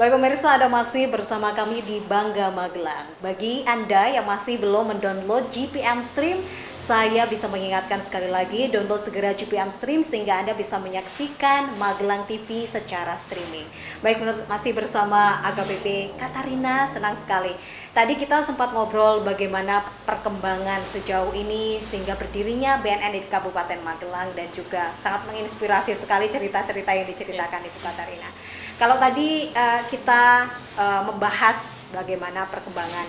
Baik pemirsa, Anda masih bersama kami di Bangga Magelang. Bagi Anda yang masih belum mendownload GPM Stream, saya bisa mengingatkan sekali lagi, download segera GPM Stream sehingga Anda bisa menyaksikan Magelang TV secara streaming. Baik, masih bersama AKBP Katarina, senang sekali. Tadi kita sempat ngobrol bagaimana perkembangan sejauh ini sehingga berdirinya BNN di Kabupaten Magelang dan juga sangat menginspirasi sekali cerita-cerita yang diceritakan Ibu Katarina. Kalau tadi kita membahas bagaimana perkembangan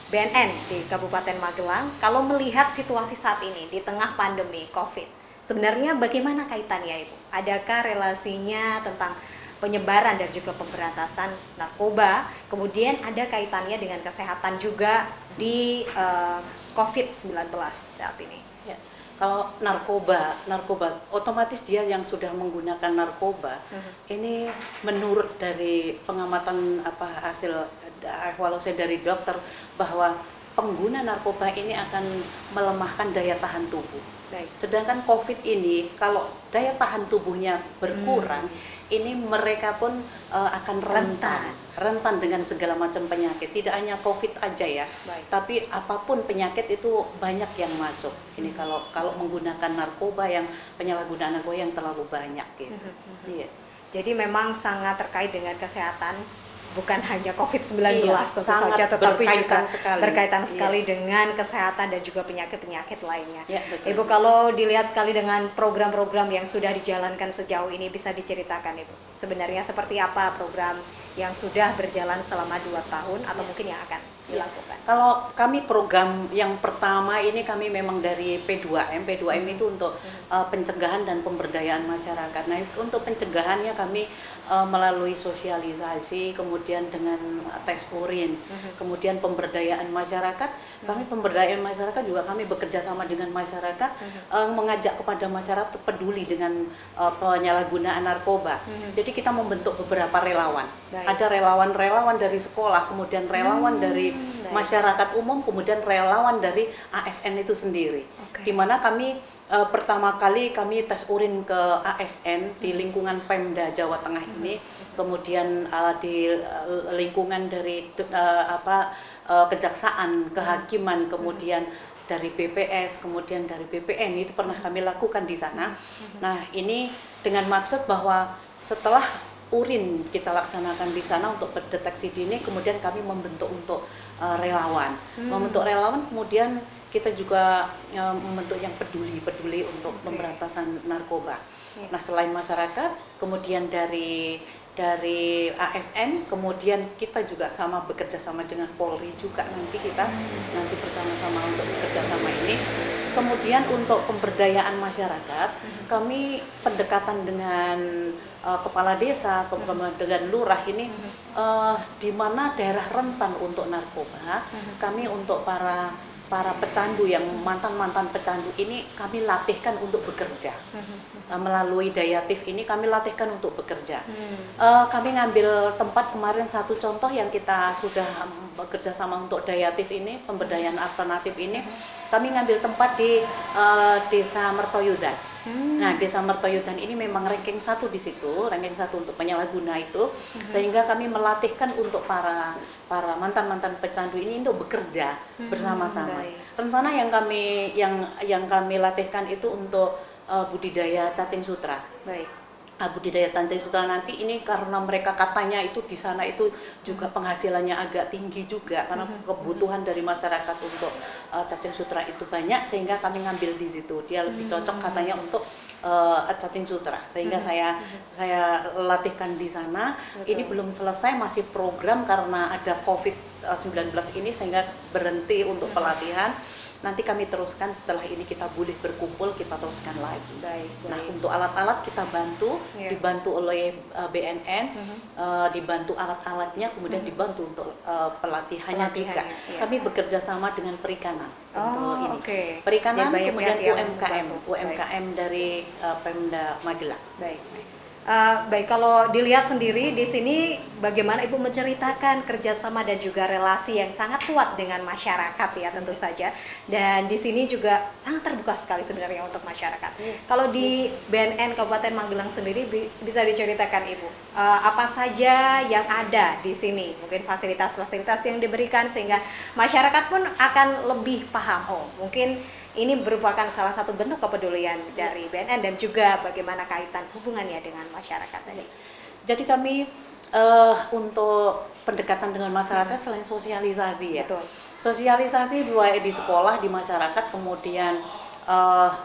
BNN di Kabupaten Magelang, kalau melihat situasi saat ini di tengah pandemi COVID, sebenarnya bagaimana kaitannya Ibu? Adakah relasinya tentang penyebaran dan juga pemberantasan narkoba, kemudian ada kaitannya dengan kesehatan juga di COVID-19 saat ini? Ya. Kalau narkoba, otomatis dia yang sudah menggunakan narkoba, ini menurut dari pengamatan hasil evaluasi dari dokter bahwa pengguna narkoba ini akan melemahkan daya tahan tubuh. Baik. Sedangkan COVID ini, kalau daya tahan tubuhnya berkurang, ini mereka pun akan rentan dengan segala macam penyakit. Tidak hanya COVID aja ya, tapi apapun penyakit itu banyak yang masuk. Ini kalau menggunakan narkoba, yang penyalahgunaan narkoba yang terlalu banyak gitu. Iya. Jadi memang sangat terkait dengan kesehatan, bukan hanya COVID-19 tentu saja, tetapi juga berkaitan sekali dengan kesehatan dan juga penyakit-penyakit lainnya. Ya, betul. Ibu, kalau dilihat sekali dengan program-program yang sudah dijalankan sejauh ini, bisa diceritakan Ibu, sebenarnya seperti apa program yang sudah berjalan selama 2 tahun atau mungkin yang akan dilakukan? Kalau kami program yang pertama ini kami memang dari P2M itu untuk pencegahan dan pemberdayaan masyarakat. Nah, untuk pencegahannya kami melalui sosialisasi, kemudian dengan tes urin, kemudian pemberdayaan masyarakat. Kami pemberdayaan masyarakat juga kami bekerja sama dengan masyarakat, mengajak kepada masyarakat peduli dengan penyalahgunaan narkoba. Jadi kita membentuk beberapa relawan. Ada relawan-relawan dari sekolah, kemudian relawan dari masyarakat umum, kemudian relawan dari ASN itu sendiri. Di mana kami pertama kali kami tes urin ke ASN di lingkungan Pemda Jawa Tengah ini, kemudian di lingkungan dari kejaksaan, kehakiman, kemudian dari BPS, kemudian dari BPN, itu pernah kami lakukan di sana. Nah, ini dengan maksud bahwa setelah urin kita laksanakan di sana untuk pendeteksi dini, kemudian kami membentuk untuk relawan. Membentuk relawan, kemudian kita juga membentuk yang peduli untuk pemberantasan narkoba. Nah, selain masyarakat, kemudian dari ASN, kemudian kita juga bekerja sama dengan Polri juga, nanti bersama-sama untuk bekerja sama ini. Kemudian untuk pemberdayaan masyarakat, kami pendekatan dengan kepala desa, dengan lurah ini, di mana daerah rentan untuk narkoba, kami untuk para pecandu yang mantan pecandu ini kami latihkan untuk bekerja. Melalui Dayatif ini kami latihkan untuk bekerja. Kami ngambil tempat kemarin, satu contoh yang kita sudah bekerja sama untuk Dayatif ini, pemberdayaan alternatif ini, kami ngambil tempat di Desa Mertoyudan. Nah, Desa Mertoyudan ini memang ranking 1 di situ, ranking 1 untuk penyalahguna itu, sehingga kami melatihkan untuk para mantan pecandu ini untuk bekerja bersama-sama. Rencana yang kami latihkan itu untuk budidaya cacing sutra. Budidaya cacing sutra nanti ini karena mereka katanya itu di sana itu juga penghasilannya agak tinggi juga, karena kebutuhan dari masyarakat untuk cacing sutra itu banyak, sehingga kami ngambil di situ. Dia lebih cocok katanya untuk cacing sutra, sehingga saya latihkan di sana. Ini belum selesai, masih program karena ada COVID-19 ini, sehingga berhenti untuk pelatihan. Nanti kami teruskan setelah ini, kita boleh berkumpul, kita teruskan lagi. Nah, untuk alat-alat kita dibantu oleh BNN, dibantu alat-alatnya, kemudian dibantu untuk pelatihannya juga. Kami bekerja sama dengan perikanan untuk ini. Perikanan, kemudian UMKM dari Pemda Magelang. Baik, kalau dilihat sendiri di sini bagaimana Ibu menceritakan kerjasama dan juga relasi yang sangat kuat dengan masyarakat ya tentu saja. Dan di sini juga sangat terbuka sekali sebenarnya untuk masyarakat. Kalau di BNN Kabupaten Magelang sendiri bisa diceritakan Ibu, apa saja yang ada di sini? Mungkin fasilitas-fasilitas yang diberikan sehingga masyarakat pun akan lebih paham. Oh, mungkin ini merupakan salah satu bentuk kepedulian dari BNN dan juga bagaimana kaitan hubungannya dengan masyarakat tadi. Jadi kami untuk pendekatan dengan masyarakat selain sosialisasi ya. Betul. Sosialisasi baik di sekolah, di masyarakat, kemudian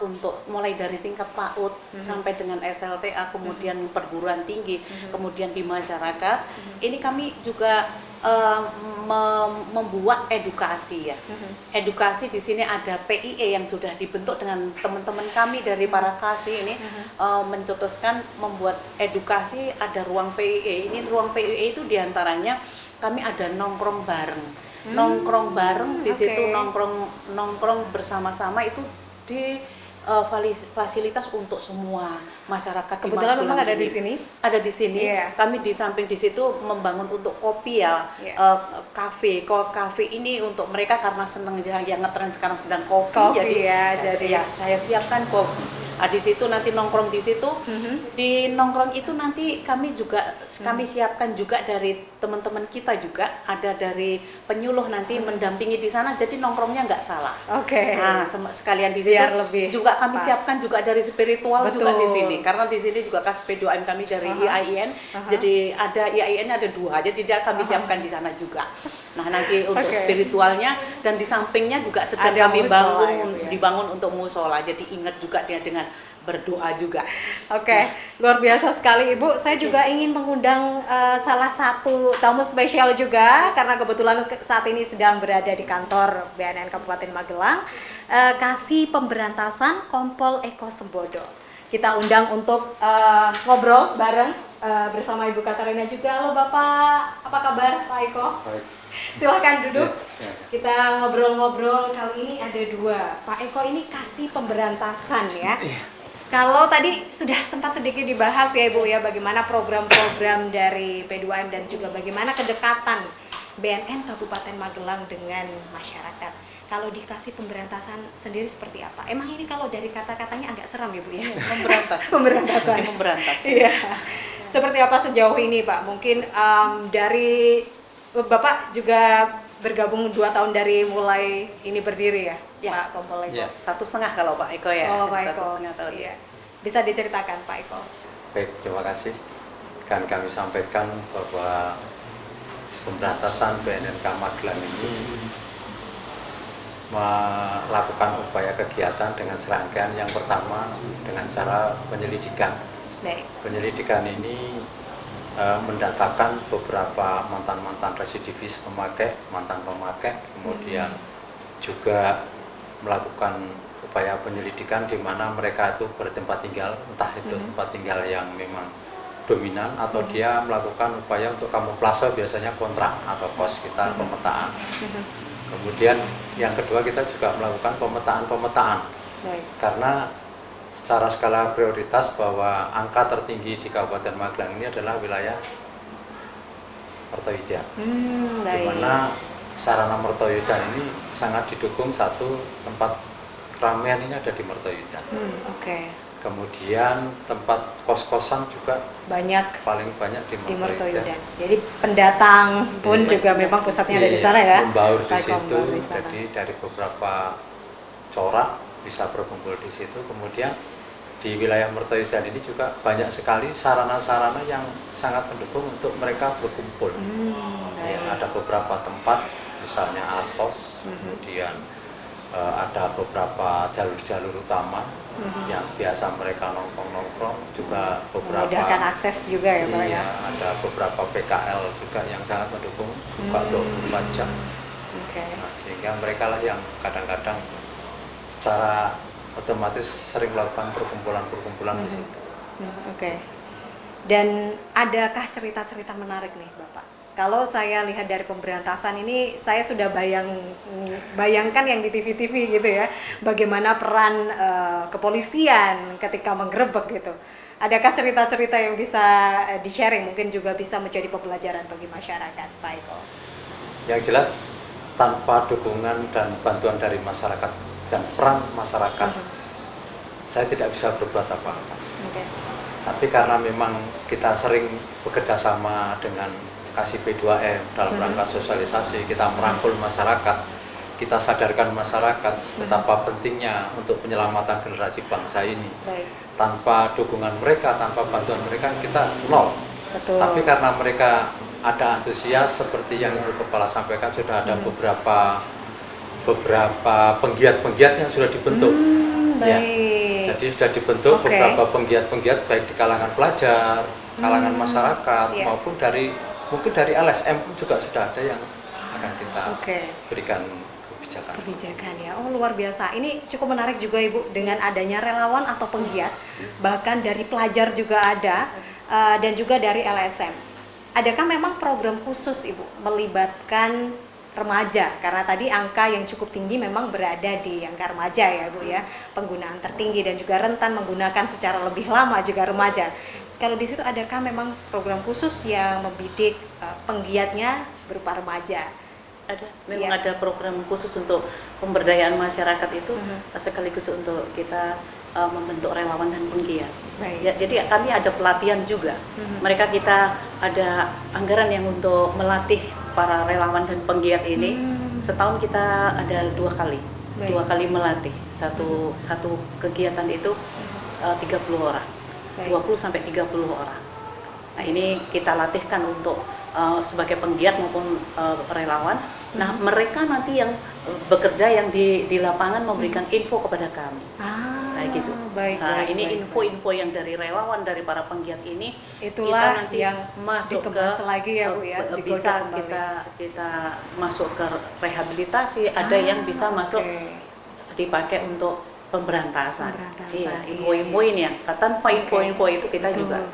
untuk mulai dari tingkat PAUD sampai dengan SLTA, kemudian perguruan tinggi, kemudian di masyarakat. Ini kami juga membuat edukasi ya. Edukasi di sini ada PIE yang sudah dibentuk dengan teman-teman kami dari para kasih ini mencetuskan membuat edukasi, ada ruang PIE. Ini ruang PIE itu diantaranya kami ada nongkrong bareng. Nongkrong bareng di situ nongkrong bersama-sama itu di fasilitas untuk semua masyarakat. Kebetulan di memang ada ini. di sini. Ada di sini. Yeah. Kami di samping di situ membangun untuk kopi ya, kafe. Kafe ini untuk mereka karena senang yang ngetren sekarang sedang kopi. Jadi saya siapkan kopi. Di situ nanti nongkrong di situ. Di nongkrong itu nanti kami juga kami siapkan juga dari teman-teman kita juga ada dari penyuluh nanti mendampingi di sana. Jadi nongkrongnya nggak salah. Oke. Nah, sekalian di situ lebih juga kami siapkan juga dari spiritual. Betul. Juga di sini karena di sini juga kas P2M kami dari IAIN. Jadi ada IAIN ada 2, jadi kami siapkan di sana juga. Nah, nanti untuk spiritualnya dan di sampingnya juga sedang ada kami musola, dibangun untuk musola. Jadi ingat juga dia dengan berdoa juga. Luar biasa sekali Ibu. Saya juga ingin mengundang salah satu tamu spesial juga karena kebetulan saat ini sedang berada di kantor BNN Kabupaten Magelang, Kasih Pemberantasan Kompol Eko Sembodo. Kita undang untuk ngobrol bareng bersama Ibu Katarina juga. Halo Bapak, apa kabar Pak Eko? Baik. Silahkan duduk. Ya. Kita ngobrol-ngobrol. Kali ini ada 2. Pak Eko ini Kasih Pemberantasan ya. Kalau tadi sudah sempat sedikit dibahas ya Ibu ya, bagaimana program-program dari P2M dan juga bagaimana kedekatan BNN Kabupaten Magelang dengan masyarakat. Kalau dikasih pemberantasan sendiri seperti apa? Emang ini kalau dari kata-katanya agak seram ya Bu ya? Pemberantasan. Memberantas. Iya. Seperti apa sejauh ini Pak? Mungkin dari Bapak juga bergabung 2 tahun dari mulai ini berdiri ya, Pak Kompol Eko? 1,5 kalau Pak Eko ya. Oh, Pak Eko. 1,5 tahun. Iya. Bisa diceritakan Pak Eko? Baik, terima kasih. Kan kami sampaikan bahwa pemberantasan BNN Magelang ini melakukan upaya kegiatan dengan serangkaian yang pertama dengan cara penyelidikan. Baik. Penyelidikan ini mendatakan beberapa mantan-mantan residivis mantan pemakai, kemudian juga melakukan upaya penyelidikan di mana mereka itu bertempat tinggal, entah itu tempat tinggal yang memang dominan atau dia melakukan upaya untuk kamuflase, biasanya kontrak atau kos kita pemetaan. Kemudian yang kedua kita juga melakukan pemetaan. Baik. Karena secara skala prioritas bahwa angka tertinggi di Kabupaten Magelang ini adalah wilayah Mertoyudan, di mana sarana Mertoyudan ini sangat didukung. Satu, tempat keramaian ini ada di Mertoyudan. Kemudian tempat kos-kosan juga paling banyak di Mertoyudan. Jadi pendatang pun juga memang pusatnya ada di sana ya. Membaur di situ, jadi dari beberapa corak bisa berkumpul di situ. Kemudian di wilayah Mertoyudan ini juga banyak sekali sarana-sarana yang sangat mendukung untuk mereka berkumpul. Ya, ada beberapa tempat, misalnya Atos, kemudian ada beberapa jalur-jalur utama yang biasa mereka nongkrong-nongkrong, juga beberapa memudahkan akses juga ya Pak ya. Ada beberapa PKL juga yang sangat mendukung, buka 24 jam. Nah, sehingga mereka lah yang kadang-kadang secara otomatis sering melakukan perkumpulan di situ. Dan adakah cerita-cerita menarik nih Bapak? Kalau saya lihat dari pemberantasan ini, saya sudah bayangkan yang di TV-TV gitu ya, bagaimana peran kepolisian ketika menggerebek gitu. Adakah cerita-cerita yang bisa di-sharing, mungkin juga bisa menjadi pembelajaran bagi masyarakat, Pak Eko? Yang jelas tanpa dukungan dan bantuan dari masyarakat dan peran masyarakat, saya tidak bisa berbuat apa-apa. Oke. Tapi karena memang kita sering bekerja sama dengan Kasih P2M dalam rangka sosialisasi, kita merangkul masyarakat, kita sadarkan masyarakat betapa pentingnya untuk penyelamatan generasi bangsa ini. Baik. Tanpa dukungan mereka, tanpa bantuan mereka, kita nol. Betul. Tapi karena mereka ada antusias seperti yang Ibu Kepala sampaikan, sudah ada beberapa penggiat-penggiat yang sudah dibentuk. Ya. Baik. Jadi sudah dibentuk Oke. beberapa penggiat-penggiat baik di kalangan pelajar, kalangan masyarakat Iya. maupun mungkin dari LSM pun juga sudah ada yang akan kita berikan Kebijakan ya. Oh, luar biasa. Ini cukup menarik juga Ibu, dengan adanya relawan atau penggiat, bahkan dari pelajar juga ada, dan juga dari LSM. Adakah memang program khusus Ibu melibatkan remaja? Karena tadi angka yang cukup tinggi memang berada di angka remaja ya Bu ya, penggunaan tertinggi dan juga rentan menggunakan secara lebih lama juga remaja. Kalau di situ adakah memang program khusus yang membidik penggiatnya berupa remaja? Ada, memang ada program khusus untuk pemberdayaan masyarakat itu, sekaligus untuk kita membentuk relawan dan penggiat. Ya, jadi kami ada pelatihan juga. Mereka kita ada anggaran yang untuk melatih para relawan dan penggiat ini. Setahun kita ada 2 kali, 2 kali melatih. Satu kegiatan itu 30 orang, 20 sampai 30 orang. Nah, ini kita latihkan untuk sebagai penggiat maupun relawan. Nah, mereka nanti yang bekerja yang di lapangan memberikan info kepada kami. Nah, gitu. Ini info-info yang dari relawan, dari para penggiat ini, itulah kita nanti yang masuk dikemas ke lagi ya Bu ya, bisa digodok kembali. kita masuk ke rehabilitasi, ada yang bisa masuk dipakai untuk pemberantasan. Iya, info-info ini ya. Tanpa info-info itu kita juga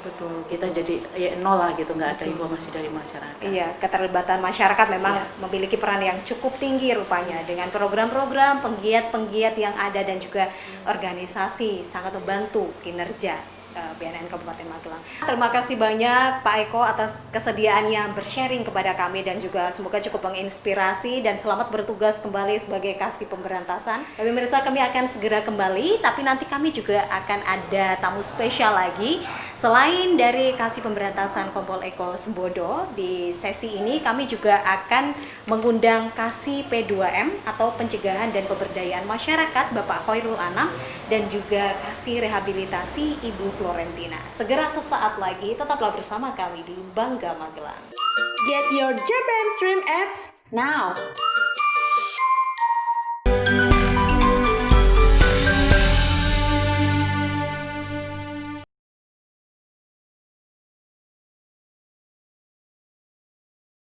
kita jadi ya nol lah gitu, nggak ada informasi dari masyarakat. Iya, keterlibatan masyarakat memang memiliki peran yang cukup tinggi rupanya, dengan program-program penggiat-penggiat yang ada dan juga organisasi sangat membantu kinerja BNN Kabupaten Magelang. Terima kasih banyak Pak Eko atas kesediaannya bersharing kepada kami, dan juga semoga cukup menginspirasi, dan selamat bertugas kembali sebagai Kasih Pemberantasan. Pemirsa, kami akan segera kembali, tapi nanti kami juga akan ada tamu spesial lagi. Selain dari Kasih Pemberantasan Kompol Eko Sembodo, di sesi ini kami juga akan mengundang Kasih P2M atau Pencegahan dan Pemberdayaan Masyarakat Bapak Khairul Anam, dan juga Kasih Rehabilitasi Ibu Florentina. Segera sesaat lagi, tetaplah bersama kami di Bangga Magelang. Get your JPM Stream apps now.